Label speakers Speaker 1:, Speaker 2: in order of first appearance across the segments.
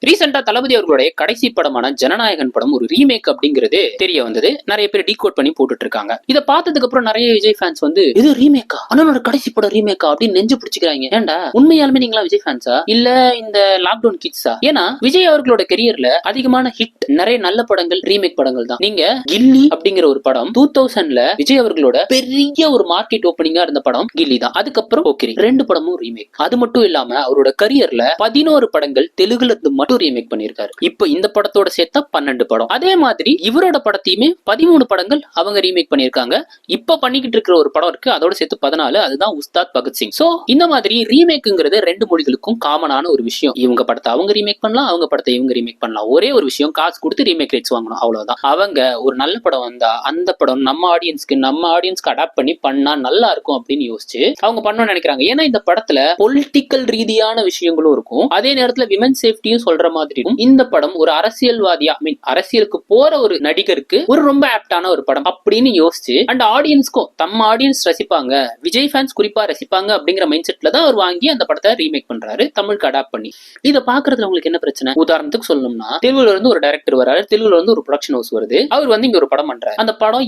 Speaker 1: ரீசெண்டா தளபதி அவர்களுடைய கடைசி படமான ஜனநாயகன் படம் ஒரு ரீமேக் அப்படிங்கிறது தெரிய வந்தது. நிறைய பேர் டீகோட் பண்ணி போட்டுட்டு இருக்காங்க. இதை பார்த்ததுக்கு அப்புறம் நிறைய விஜய் ஃபேன்ஸ் வந்து இது ரீமேக்கா, அண்ணனோட கடைசி படம் ரீமேக்கா அப்படின்னு நெஞ்சு பிடிச்சிக்கிறாங்க. ஏன்டா உண்மையாலுமே நீங்களா விஜய் ஃபேன்ஸா இல்ல இந்த லாக்டவுன் கிட்ஸா? ஏன்னா விஜய் அவர்களோட கெரியர்ல அதிகமான ஹிட் நிறைய நல்ல படங்கள் ரீமேக் படங்கள் தான். நீங்க கில்லி அப்படிங்கிற ஒரு படம் 2000ல விஜய் அவர்களோட பெரிய ஒரு மார்க்கெட் ஓப்பனிங்கா இருந்த படம் கில்லி தான். அதுக்கப்புறம் ஓகே 2 படமும் ரீமேக். அது மட்டும் இல்லாம அவரோட கரியர்ல 11 படங்கள் தெலுங்குல இருந்து மட்டும் ரீமேக் பண்ணிருக்காரு. இப்ப இந்த படத்தோட சேர்த்தா 12 படம். அதே மாதிரி இவரோட படத்தையுமே 13 படங்கள் அவங்க ரீமேக் பண்ணிருக்காங்க. இப்ப பண்ணிக்கிட்டு இருக்கிற ஒரு படம் இருக்கு, அதோட சேர்த்து 14. அதுதான் உஸ்தாத் பகத்சிங். சோ இந்த மாதிரி ரீமேக்ங்கிறது 2 மொழிகளுக்கும் காமனான ஒரு விஷயம். இவங்க படத்தை அவங்க ரீமேக் பண்ணலாம், அவங்க படத்தை இவங்க ரீமேக் பண்ணலாம். ஒரே ஒரு விஷயம், காசு கொடுத்து ரீமேக் ரைட்ஸ் வாங்கணும், அவ்வளவுதான். அவங்க ஒரு நல்ல படம் வந்தா அந்த படம் நம்ம ஆடியன்ஸ்க்கு அடாப்ட் பண்ணி பண்ணா நல்லா இருக்கும் அப்படின்னு யோசிச்சு அவங்க பண்ணணும்னு நினைக்கிறாங்க. ஏன்னா இந்த படத்துல பொலிட்டிக்கல் ரீதியான விஷயங்களும் இருக்கும், அதே நேரத்துல விமன் சேஃப்டியும் சொல்ற மாதிரி இருக்கும். இந்த படம் ஒரு அரசியல்வாதியா அரசியலுக்கு போற ஒரு நடிகருக்கு ஒரு ரொம்ப ஆப்டான ஒரு படம் அப்படின்னு யோசிச்சு அண்ட் ஆடியன்ஸ்க்கும் நம்ம ஆடியன்ஸ் ரசிப்பாங்க, விஜய் ஃபேன்ஸ் குறிப்பா ரசிப்பாங்க அப்படிங்கிற மைண்ட் செட்ல தான் அவர் வாங்கி அந்த படத்தை ரீமேக் பண்றாரு தமிழுக்கு அடாப்ட் பண்ணி. இதை பாக்குறதுல உங்களுக்கு என்ன பிரச்சனை? உதாரணத்துக்கு சொல்லணும்னா தெலுங்குல இருந்து ஒரு டைரக்டர் வராரு, தெலுங்குல இருந்து ஒரு ப்ரொடக்ஷன் ஹவுஸ் வருது, அவர் வந்து இங்க ஒரு படம் பண்றாரு. அந்த படம்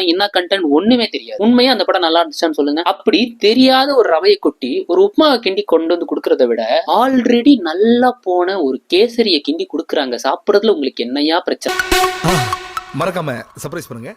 Speaker 1: என்ன கண்டென்ட் ஒண்ணுமே தெரியாது. உண்மையா அந்த படம் நல்லா இருந்துச்சான்னு சொல்லுங்க. அப்படி தெரியாத ஒரு ரவையை கொட்டி ஒரு உப்மாவை கிண்டி கொண்டு வந்து கொடுக்கறத விட ஆல்ரெடி நல்லா போன ஒரு கேசரிய கிண்டி கொடுக்குறாங்க. சாப்பிடுறதுல உங்களுக்கு என்னையா பிரச்சனை?
Speaker 2: மறக்காம சர்ப்ரைஸ் பண்ணுங்க.